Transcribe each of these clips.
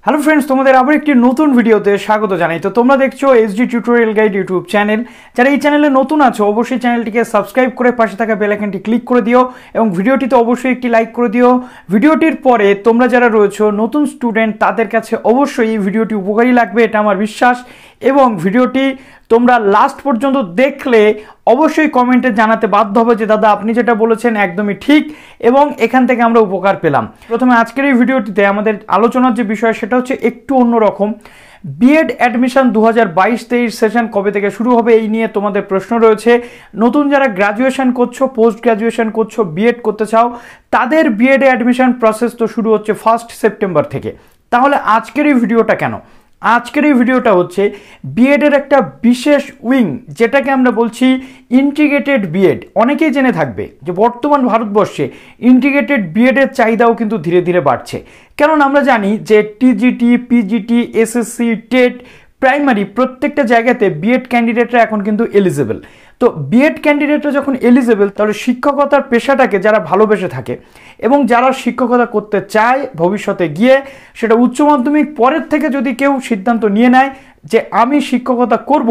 Hello friends, তোমাদের আবার একটি নতুন ভিডিওতে স্বাগত জানাই। তো তোমরা দেখছো SD tutorial guide YouTube channel. যারা এই চ্যানেলে নতুন আছো অবশ্যই চ্যানেলটিকে সাবস্ক্রাইব করে পাশে থাকা বেল আইকনটি ক্লিক করে দিও এবং ভিডিওটিতে অবশ্যই একটি লাইক করে দিও। ভিডিওটির পরে তোমরা যারা রয়েছো নতুন স্টুডেন্ট তাদের কাছে অবশ্যই এই ভিডিওটি উপকারী লাগবে, এটা আমার বিশ্বাস। এবং ভিডিওটি তোমরা লাস্ট পর্যন্ত দেখলে অবশ্যই কমেন্টে জানাতে বাধ্য হবে যে দাদা আপনি যেটা বলেছেন একদমই ঠিক এবং এখান থেকে আমরা উপকার পেলাম। প্রথমে আজকের এই ভিডিওটিতে আমাদের আলোচনার যে বিষয় সেটা হচ্ছে একটু অন্যরকম। বিএড অ্যাডমিশন 2022-23 সেশন কবে থেকে শুরু হবে এই নিয়ে তোমাদের প্রশ্ন রয়েছে। নতুন যারা গ্র্যাজুয়েশন করছো, পোস্ট গ্র্যাজুয়েশন করছো, বিএড করতে চাও, তাদের বিএড অ্যাডমিশন প্রসেস তো শুরু হচ্ছে 1 সেপ্টেম্বর থেকে। তাহলে আজকের এই ভিডিওটা কেন? আজকের এই ভিডিওটা হচ্ছে বিএডের একটা বিশেষ উইং, যেটাকে আমরা বলছি ইন্টিগ্রেটেড বিএড। অনেকেই জেনে থাকবে যে বর্তমান ভারতবর্ষে ইন্টিগ্রেটেড বিএডের চাহিদাও কিন্তু ধীরে ধীরে বাড়ছে। কারণ আমরা জানি যে TGT, PGT, SSC, TET, primary প্রত্যেকটা জায়গাতে বিএড ক্যান্ডিডেটরা এখন কিন্তু এলিজেবল। তো বিএড ক্যান্ডিডেটরা যখন এলিজেবল, তাহলে শিক্ষকতার পেশাটাকে যারা ভালোবেসে থাকে এবং যারা শিক্ষকতা করতে চায় ভবিষ্যতে গিয়ে, সেটা উচ্চ মাধ্যমিক পরের থেকে যদি কেউ সিদ্ধান্ত নিয়ে নেয় যে আমি শিক্ষকতা করব,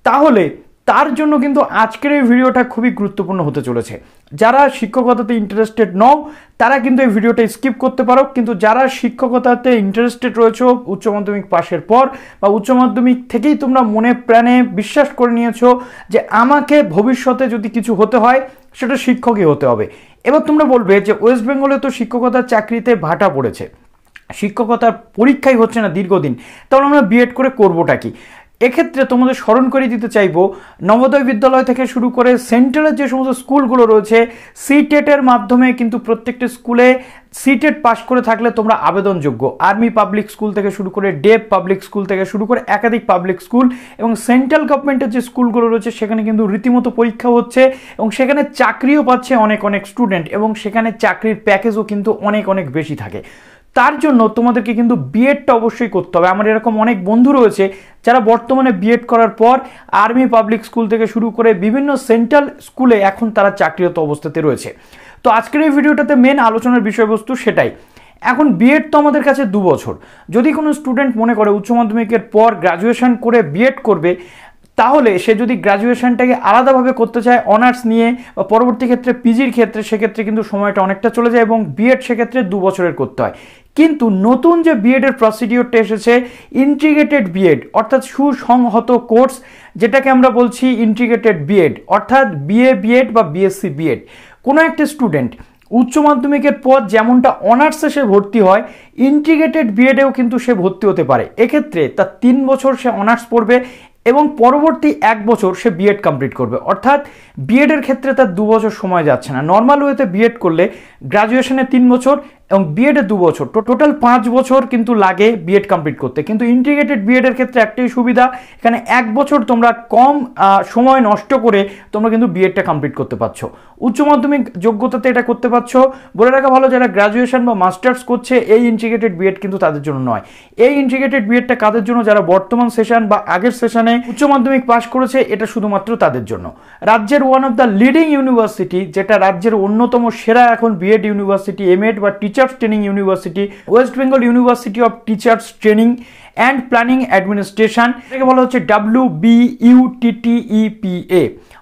তাহলে তার জন্য কিন্তু আজকের এই ভিডিওটা খুবই গুরুত্বপূর্ণ হতে চলেছে। যারা শিক্ষকতাতে ইন্টারেস্টেড নও তারা কিন্তু এই ভিডিওটা স্কিপ করতে পারো, কিন্তু যারা শিক্ষকতাতে ইন্টারেস্টেড রয়েছো উচ্চ মাধ্যমিক পাশের পর বা উচ্চ মাধ্যমিক থেকেই তোমরা মনে প্রাণে বিশ্বাস করে নিয়েছো যে আমাকে ভবিষ্যতে যদি কিছু হতে হয় সেটা শিক্ষকই হতে হবে। এবার তোমরা বলবে যে ওয়েস্ট বেঙ্গলে তো শিক্ষকতার চাকরিতে ভাটা পড়েছে, শিক্ষকতার পরীক্ষাই হচ্ছে না দীর্ঘদিন, তাহলে আমরা বিএড করে করবোটা কি? এক্ষেত্রে তোমাদের স্মরণ করে দিতে চাইবো, নবোদয় বিদ্যালয় থেকে শুরু করে সেন্ট্রালের যে সমস্ত স্কুলগুলো রয়েছে, সিটেটের মাধ্যমে কিন্তু প্রত্যেকটা স্কুলে সিটেট পাস করে থাকলে তোমরা আবেদনযোগ্য। আর্মি পাবলিক স্কুল থেকে শুরু করে ডেপ পাবলিক স্কুল থেকে শুরু করে একাধিক পাবলিক স্কুল এবং সেন্ট্রাল গভর্নমেন্টের যে স্কুলগুলো রয়েছে সেখানে কিন্তু রীতিমতো পরীক্ষা হচ্ছে এবং সেখানে চাকরিও পাচ্ছে অনেক অনেক স্টুডেন্ট এবং সেখানে চাকরির প্যাকেজও কিন্তু অনেক অনেক বেশি থাকে। তার জন্য তোমাদেরকে কিন্তু বিএডটা অবশ্যই করতে হবে। আমার এরকম অনেক বন্ধু রয়েছে যারা বর্তমানে বিএড করার পর আর্মি পাবলিক স্কুল থেকে শুরু করে বিভিন্ন সেন্ট্রাল স্কুলে এখন তারা চাকরিরত অবস্থাতে রয়েছে। তো আজকের এই ভিডিওটাতে মেন আলোচনার বিষয়বস্তু সেটাই। এখন বিএড তো আমাদের কাছে 2 বছর। যদি কোনো স্টুডেন্ট মনে করে উচ্চ মাধ্যমিকের পর গ্র্যাজুয়েশন করে বিএড করবে, তাহলে সে যদি গ্র্যাজুয়েশনটাকে আলাদাভাবে করতে চায় অনার্স নিয়ে বা পরবর্তী ক্ষেত্রে পিজির ক্ষেত্রে, সেক্ষেত্রে কিন্তু সময়টা অনেকটা চলে যায় এবং বিএড সেক্ষেত্রে 2 বছরের করতে হয়। কিন্তু নতুন যে বিএডের প্রসিডিওরটা এসেছে ইন্টিগ্রেটেড বিএড, অর্থাৎ সুসংহত কোর্স, যেটাকে আমরা বলছি ইন্টিগ্রেটেড বিএড, অর্থাৎ B.A.B.Ed বা B.Sc-B.Ed। কোনো একটা স্টুডেন্ট উচ্চ মাধ্যমিকের পর যেমনটা অনার্সে সে ভর্তি হয়, ইন্টিগ্রেটেড বিএডেও কিন্তু সে ভর্তি হতে পারে। এক্ষেত্রে তার 3 বছর সে অনার্স পড়বে এবং পরবর্তী 1 বছর সে বিএড কমপ্লিট করবে। অর্থাৎ বিএডের ক্ষেত্রে তার 2 বছর সময় যাচ্ছে না। নর্মাল ওয়েতে বিএড করলে গ্র্যাজুয়েশনে 3 বছর এবং বিএডে 2 বছর, টোটাল 5 বছর কিন্তু লাগে বিএড কমপ্লিট করতে। কিন্তু ইন্টিগ্রেটেড বিএডের ক্ষেত্রে একটাই সুবিধা, এখানে 1 বছর তোমরা কম সময় নষ্ট করে তোমরা কিন্তু বিএডটা কমপ্লিট করতে পারছো। উচ্চ মাধ্যমিক যোগ্যতাতে এটা করতে পারছো। বলে রাখা ভালো, যারা গ্র্যাজুয়েশন বা মাস্টার্স করছে এই ইন্টিগ্রেটেড বিএড কিন্তু তাদের জন্য নয়। এই ইন্টিগ্রেটেড বিএডটা কাদের জন্য? যারা বর্তমান সেশন বা আগের সেশনে উচ্চ মাধ্যমিক পাস করেছে, এটা শুধুমাত্র তাদের জন্য। রাজ্যের one of the leading university, যেটা রাজ্যের অন্যতম সেরা এখন বিএড ইউনিভার্সিটি, এমএড বা teachers training university, West Bengal university of teachers training and planning administration, এটাকে বলা হচ্ছে WBUTTEPA।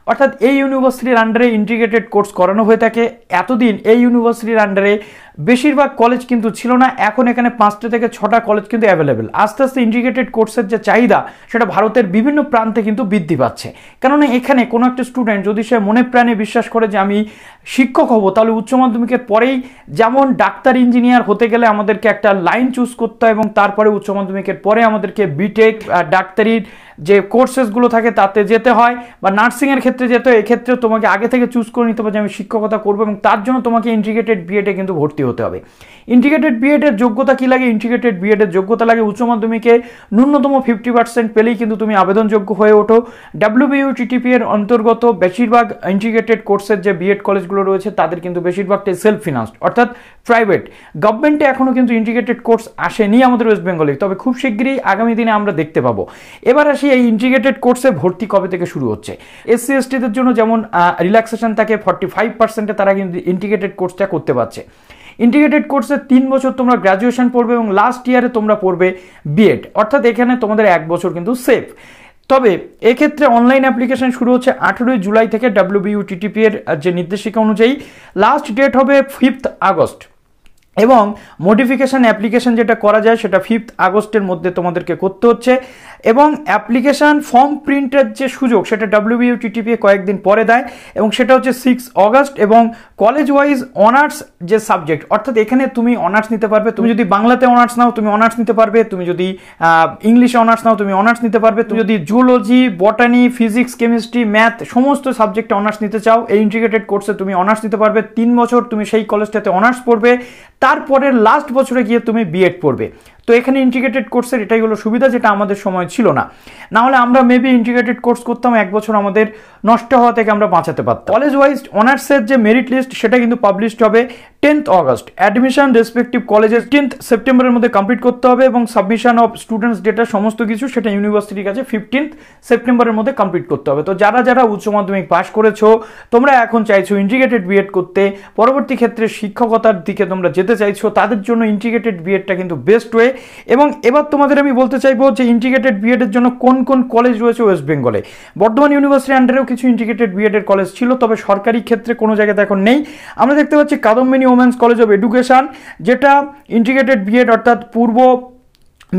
অর্থাৎ এই ইউনিভার্সিটির আন্ডারে ইন্টিগ্রেটেড কোর্স করানো হয়ে থাকে। এতদিন এই ইউনিভার্সিটির আন্ডারে বেশিরভাগ কলেজ কিন্তু ছিল না, এখন এখানে 5টা থেকে 6টা কলেজ কিন্তু অ্যাভেলেবেল। আস্তে আস্তে ইন্টিগ্রেটেড কোর্সের যে চাহিদা সেটা ভারতের বিভিন্ন প্রান্তে কিন্তু বৃদ্ধি পাচ্ছে। কেননা এখানে কোনো একটা স্টুডেন্ট যদি সে মনে প্রাণে বিশ্বাস করে যে আমি শিক্ষক হব, তাহলে উচ্চ মাধ্যমিকের পরেই যেমন ডাক্তার ইঞ্জিনিয়ার হতে গেলে আমাদেরকে একটা লাইন চুজ করতে হয় এবং তারপরে উচ্চ মাধ্যমিকের পরে আমাদেরকে বিটেক ডাক্তারির যে কোর্সেসগুলো থাকে তাতে যেতে হয় বা নার্সিংয়ের ক্ষেত্রে যেতে হয়, এক্ষেত্রে তোমাকে আগে থেকে চুজ করে নিতে হবে যে আমি শিক্ষকতা করবো এবং তার জন্য তোমাকে ইন্টিগ্রেটেড বিএডে কিন্তু ভর্তি হতে হবে। ইন্টিগ্রেটেড বিএডের যোগ্যতা কি লাগে? ইন্টিগ্রেটেড বিএডের যোগ্যতা লাগে উচ্চ মাধ্যমিকে ন্যূনতম 50% পেলেই কিন্তু তুমি আবেদনযোগ্য হয়ে ওঠো। WBUTTP এর অন্তর্গত বেশিরভাগ ইন্টিগ্রেটেড কোর্সের যে বিএড কলেজগুলো রয়েছে তাদের কিন্তু বেশিরভাগটাই সেলফ ফিনান্সড, অর্থাৎ প্রাইভেট। গভর্নমেন্টে এখনও কিন্তু ইন্টিগ্রেটেড কোর্স আসেনি আমাদের ওয়েস্ট বেঙ্গলে, তবে খুব শীঘ্রই আগামী দিনে আমরা দেখতে পাবো। এবার আসি এই ইন্টিগ্রেটেড কোর্সে ভর্তি কবে থেকে শুরু হচ্ছে। SC STদের জন্য যেমন রিল্যাক্সেশন থাকে 45%, তারা কিন্তু ইন্টিগ্রেটেড কোর্সটা করতে পারছে। ইন্টিগ্রেটেড কোর্সে 3 বছর তোমরা গ্র্যাজুয়েশন পড়বে এবং লাস্ট ইয়ারে তোমরা পড়বে B.Ed, অর্থাৎ এখানে তোমাদের 1 বছর কিন্তু সেফ। তবে এক্ষেত্রে অনলাইন অ্যাপ্লিকেশন শুরু হচ্ছে 18 জুলাই থেকে WBUTTP এর যে নির্দেশিকা অনুযায়ী। লাস্ট ডেট হবে 5 আগস্ট এবং মডিফিকেশান অ্যাপ্লিকেশন যেটা করা যায় সেটা 5 আগস্টের মধ্যে তোমাদেরকে করতে হচ্ছে এবং অ্যাপ্লিকেশান ফর্ম প্রিন্টের যে সুযোগ সেটা WBUTTP কয়েকদিন পরে দেয় এবং সেটা হচ্ছে 6 আগস্ট। এবং কলেজ ওয়াইজ অনার্স যে সাবজেক্ট, অর্থাৎ এখানে তুমি অনার্স নিতে পারবে, তুমি যদি বাংলাতে অনার্স নাও তুমি অনার্স নিতে পারবে, তুমি যদি ইংলিশে অনার্স নাও তুমি অনার্স নিতে পারবে, তুমি যদি জুলজি, বটানি, ফিজিক্স, কেমিস্ট্রি, ম্যাথ সমস্ত সাবজেক্টে অনার্স নিতে চাও এই ইন্টিগ্রেটেড কোর্সে তুমি অনার্স নিতে পারবে। 3 বছর তুমি সেই কলেজটাতে অনার্স পড়বে, তারপরের লাস্ট বছরে গিয়ে তুমি B.Ed পড়বে। তো এখানে ইন্টিগ্রেটেড কোর্সের এটাই হলো সুবিধা, যেটা আমাদের সময় ছিল না। না হলে আমরা মেবি ইন্টিগ্রেটেড কোর্স করতাম, 1 বছর আমাদের নষ্ট হওয়া থেকে আমরা বাঁচাতে পারতাম। কলেজ ওয়াইজ অনার্সের যে মেরিট লিস্ট সেটা কিন্তু পাবলিশড হবে 10th আগস্ট। অ্যাডমিশন রেসপেক্টিভ কলেজের 10th সেপ্টেম্বরের মধ্যে কমপ্লিট করতে হবে এবং সাবমিশন অফ স্টুডেন্টস ডেটা সমস্ত কিছু সেটা ইউনিভার্সিটির কাছে 15th সেপ্টেম্বরের মধ্যে কমপ্লিট করতে হবে। তো যারা যারা উচ্চ মাধ্যমিক পাস করেছো, তোমরা এখন চাইছো ইন্টিগ্রেটেড B.Ed করতে, পরবর্তী ক্ষেত্রে শিক্ষকতার দিকে তোমরা যেতে চাইছো, তাদের জন্য ইন্টিগ্রেটেড B.Edটা কিন্তু বেস্ট ওয়ে। এবং এবার তোমাদের আমি বলতে চাইবো যে ইন্টিগ্রেটেড B.Ed এর জন্য কোন কোন কলেজ রয়েছে ওয়েস্ট বেঙ্গলে। বর্ধমান ইউনিভার্সিটির আন্ডারেও কিছু ইন্টিগ্রেটেড B.Ed এর কলেজ ছিল, তবে সরকারি ক্ষেত্রে কোনো জায়গাতে এখন নেই। আমরা দেখতে পাচ্ছি Kadambini women's college of education, যেটা ইন্টিগ্রেটেড B.Ed অর্থাৎ পূর্ব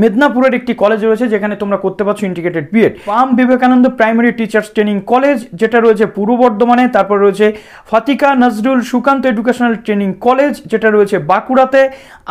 মেদিনীপুরের একটি কলেজ রয়েছে যেখানে তোমরা করতে পারছো integrated B.Ed। Swami Vivekananda primary teachers training college যেটা রয়েছে পূর্ব বর্ধমানে, তারপর রয়েছে Fatika Nazrul Sukanta educational training college যেটা রয়েছে বাঁকুড়াতে,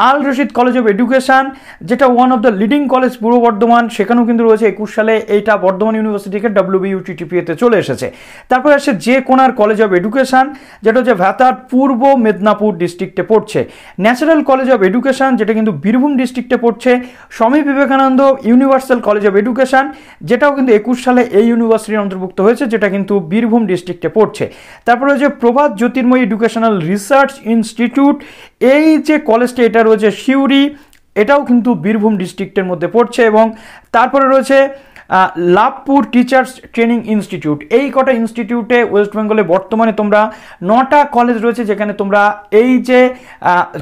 Al Rashid college of education যেটা one of the leading college পূর্ব বর্ধমান, সেখানেও কিন্তু রয়েছে 21 সালে এইটা বর্ধমান ইউনিভার্সিটিকে WBUTTP-তে চলে এসেছে। তারপর আসছে যে কোনার কলেজ অফ এডুকেশন যেটা হচ্ছে ভ্যাতার পূর্ব মেদিনীপুর ডিস্ট্রিক্টে পড়ছে, ন্যাচারাল কলেজ অফ এডুকেশন যেটা কিন্তু বীরভূম ডিস্ট্রিক্টে পড়ছে, Swami Vivekananda universal college of education যেটাও কিন্তু 21 সালে এই ইউনিভার্সিটির অন্তর্ভুক্ত হয়েছে, যেটা কিন্তু বীরভূম ডিস্ট্রিক্টে পড়ছে। তারপরে হচ্ছে প্রভাত জ্যোতির্ময়ী এডুকেশনাল রিসার্চ ইনস্টিটিউট, এই যে কলেজটা এটা রয়েছে সিউড়ি, এটাও কিন্তু বীরভূম ডিস্ট্রিক্টের মধ্যে পড়ছে। এবং তারপরে রয়েছে লাভপুর টিচার্স ট্রেনিং ইনস্টিটিউট। এই কটা ইনস্টিটিউটে ওয়েস্ট বেঙ্গলে বর্তমানে তোমরা 9টা কলেজ রয়েছে যেখানে তোমরা এই যে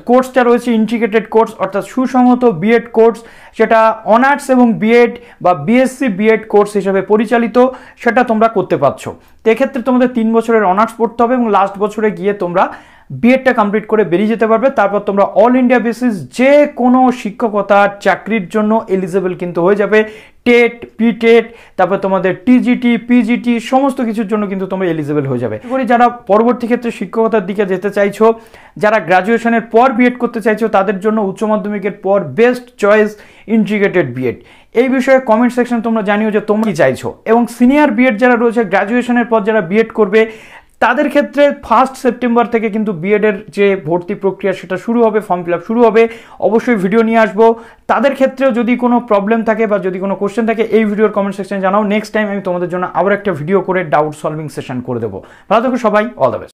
কোর্সটা রয়েছে ইন্টিগ্রেটেড কোর্স অর্থাৎ সুসংহত B.Ed কোর্স, সেটা অনার্স এবং B.Ed বা B.Sc-B.Ed কোর্স হিসেবে পরিচালিত, সেটা তোমরা করতে পারছো। তো এক্ষেত্রে তোমাদের 3 বছরের অনার্স পড়তে হবে এবং লাস্ট বছরে গিয়ে তোমরা B.Edটা কমপ্লিট করে বেরিয়ে যেতে পারবে। তারপর তোমরা অল ইন্ডিয়া বেসিস যে কোনো শিক্ষকতার চাকরির জন্য এলিজিবল কিন্তু হয়ে যাবে। টেট, P.Tet, তারপর তোমাদের TGT, PGT সমস্ত কিছুর জন্য কিন্তু তোমরা এলিজিবল হয়ে যাবে। যারা পরবর্তী ক্ষেত্রে শিক্ষকতার দিকে যেতে চাইছো, যারা গ্র্যাজুয়েশনের পর B.Ed করতে চাইছো, তাদের জন্য উচ্চ মাধ্যমিকের পর বেস্ট চয়েস ইন্টিগ্রেটেড B.Ed। এই বিষয়ে কমেন্ট সেকশন তোমরা জানিও যে তোমরা কি চাইছো। এবং সিনিয়র B.Ed যারা রয়েছে, গ্র্যাজুয়েশনের পর যারা B.Ed করবে, তাদের ক্ষেত্রে 1 সেপ্টেম্বর থেকে কিন্তু B.Ed এর যে ভর্তি প্রক্রিয়া সেটা শুরু হবে, ফর্ম ফিল আপ শুরু হবে। অবশ্যই ভিডিও নিয়ে আসবো। তাদের ক্ষেত্রেও যদি কোনো প্রবলেম থাকে বা যদি কোনো কোশ্চেন থাকে এই ভিডিওর কমেন্ট সেকশনে জানাও। নেক্সট টাইম আমি তোমাদের জন্য আবার একটা ভিডিও করে ডাউট সলভিং সেশন করে দেবো। ভালো থাকো সবাই, অল দ্য বেস্ট।